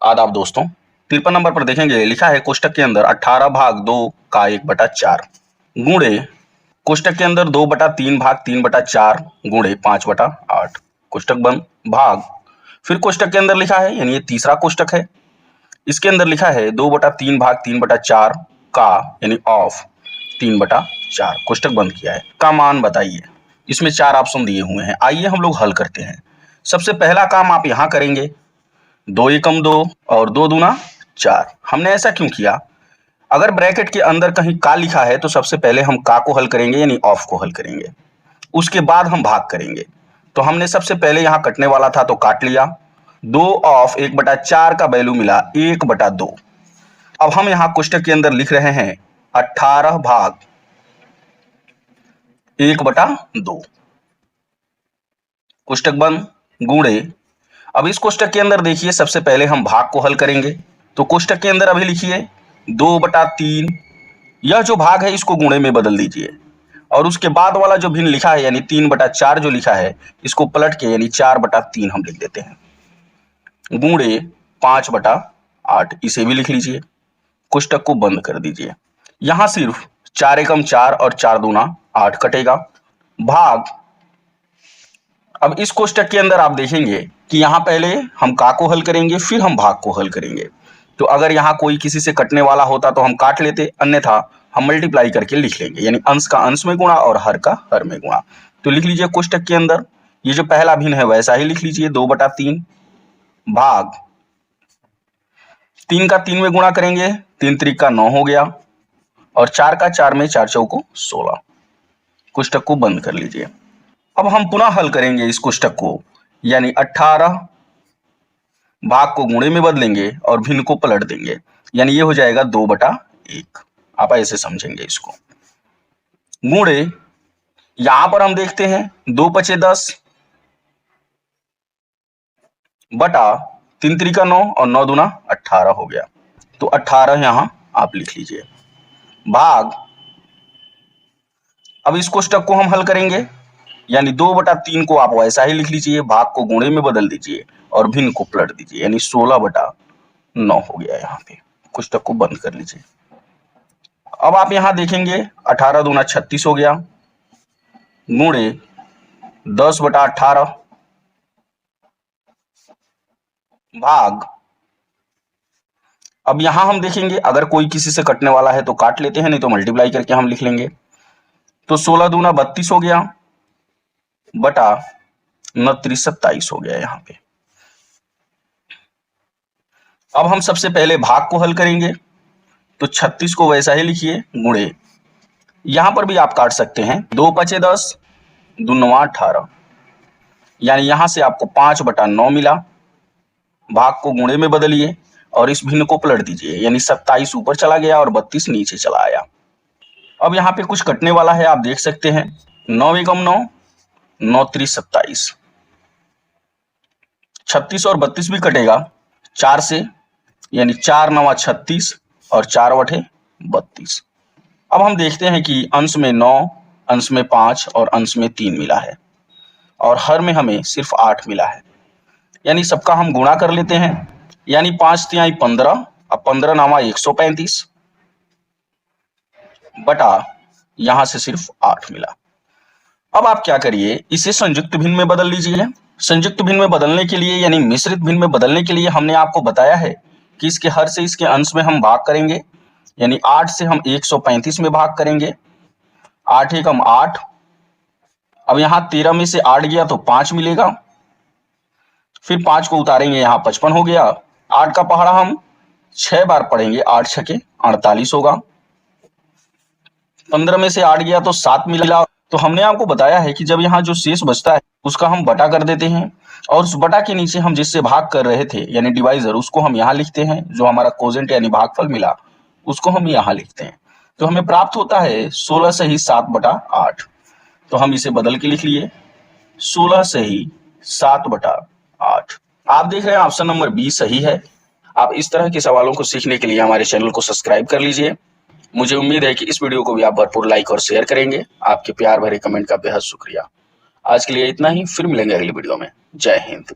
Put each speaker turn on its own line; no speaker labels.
आदाब दोस्तों, 53 नंबर पर देखेंगे लिखा है कोष्टक के अंदर 18 भाग 2 का 1/4 गुणे कोष्टक के अंदर 2/3 भाग 3/4 गुणे 5/8 कोष्टक बंद भाग। फिर कोष्टक के अंदर लिखा है यानी ये तीसरा कोष्टक है, इसके अंदर लिखा है 2/3 भाग 3/4 का यानी ऑफ 3/4 कोष्टक बंद किया है का मान बताइए। इसमें 4 ऑप्शन दिए हुए हैं, आइए हम लोग हल करते हैं। सबसे पहला काम आप यहां करेंगे 2 एकम 2 और 2 दूना 4। हमने ऐसा क्यों किया? अगर ब्रैकेट के अंदर कहीं का लिखा है तो सबसे पहले हम का को हल करेंगे यानी ऑफ को हल करेंगे, उसके बाद हम भाग करेंगे। तो हमने सबसे पहले यहां कटने वाला था तो काट लिया, 2 ऑफ 1/4 का वैल्यू मिला 1/2। अब हम यहां कोष्टक के अंदर लिख रहे हैं 18 भाग 1/2 कोष्टक बंद गुणे। अब इस कोष्टक के अंदर देखिए सबसे पहले हम भाग को हल करेंगे, तो कोष्टक के अंदर अभी लिखिए 2/3, यह जो भाग है इसको गुणे में बदल दीजिए और उसके बाद वाला जो भिन्न लिखा है यानी 3/4 जो लिखा है इसको पलट के यानी 4/3 हम लिख देते हैं गुणे 5/8, इसे भी लिख लीजिए। कोष्टक को बंद कर दीजिए। यहां सिर्फ 4 एकम 4 और 4 दूना 8 कटेगा भाग। अब इस कोष्टक के अंदर आप देखेंगे कि यहां पहले हम का को हल करेंगे फिर हम भाग को हल करेंगे। तो अगर यहां कोई किसी से कटने वाला होता तो हम काट लेते, अन्यथा हम मल्टीप्लाई करके लिख लेंगे यानी अंश का अंश में गुणा और हर का हर में गुणा। तो लिख लीजिए कोष्टक के अंदर ये जो पहला भिन्न है वैसा ही लिख लीजिए 2/3 भाग 3 का 3 में गुणा करेंगे 3 त्रिक का 9 हो गया और 4 का 4 में 4 चौको 16। कोष्टक को बंद कर लीजिए। अब हम पुनः हल करेंगे इस कोष्टक को यानी 18 भाग को गुणे में बदलेंगे और भिन्न को पलट देंगे यानी ये हो जाएगा 2/1। आप ऐसे समझेंगे इसको गुणे। यहां पर हम देखते हैं 2 पचे 10 बटा 3 त्रिका 9 और 9 दूना 18 हो गया, तो 18 यहां आप लिख लीजिए भाग। अब इस कोष्टक को हम हल करेंगे यानी 2/3 को आप वैसा ही लिख लीजिए, भाग को गुणे में बदल दीजिए और भिन्न को पलट दीजिए यानी 16/9 हो गया। यहाँ पे कोष्टक को बंद कर लीजिए। अब आप यहां देखेंगे 18 दूना 36 हो गया गुणे 10/18 भाग। अब यहां हम देखेंगे अगर कोई किसी से कटने वाला है तो काट लेते हैं, नहीं तो मल्टीप्लाई करके हम लिख लेंगे। तो 16 दूना 32 हो गया बटा 29 27 हो गया यहाँ पे। अब हम सबसे पहले भाग को हल करेंगे, तो 36 को वैसा ही लिखिए गुणे। यहां पर भी आप काट सकते हैं 2 पचे 10 दूना 18 यानी यहां से आपको 5/9 मिला। भाग को गुणे में बदलिए और इस भिन्न को पलट दीजिए यानी 27 ऊपर चला गया और 32 नीचे चला आया। अब यहाँ पे कुछ कटने वाला है, आप देख सकते हैं 9 एकम 9 9 त्रिक 27, 36 और 32 भी कटेगा 4 से यानी 4 9 36 और 4 8 32। अब हम देखते हैं कि अंश में 9, अंश में 5 और अंश में 3 मिला है और हर में हमें सिर्फ 8 मिला है, यानी सबका हम गुणा कर लेते हैं यानी 5 तिहाई 15 और 15 नामा 135 बटा यहां से सिर्फ 8 मिला। अब आप क्या करिए इसे संयुक्त भिन्न में बदल लीजिए। संयुक्त भिन्न में बदलने के लिए यानी मिश्रित भिन्न में बदलने के लिए हमने आपको बताया है कि इसके हर से इसके अंश में हम भाग करेंगे यानी 8 से हम 135 में भाग करेंगे। 8 एकम 8। अब यहां 13 में से 8 गया तो 5 मिलेगा, फिर 5 को उतारेंगे यहां 55 हो गया। 8 का पहाड़ा हम 6 बार पढ़ेंगे, 8 छके 48 होगा। 15 में से 8 गया तो 7 मिला। तो हमने आपको बताया है कि जब यहाँ जो शेष बचता है उसका हम बटा कर देते हैं और उस बटा के नीचे हम जिससे भाग कर रहे थे यानी डिवाइजर उसको हम यहाँ लिखते हैं, जो हमारा कोजेंट यानी भागफल मिला उसको हम यहाँ लिखते हैं। तो हमें प्राप्त होता है 16 सही 7/8। तो हम इसे बदल के लिख लिए 16 सही 7/8। आप देख रहे हैं ऑप्शन नंबर बी सही है। आप इस तरह के सवालों को सीखने के लिए हमारे चैनल को सब्सक्राइब कर लीजिए। मुझे उम्मीद है कि इस वीडियो को भी आप भरपूर लाइक और शेयर करेंगे। आपके प्यार भरे कमेंट का बेहद शुक्रिया। आज के लिए इतना ही, फिर मिलेंगे अगली वीडियो में। जय हिंद।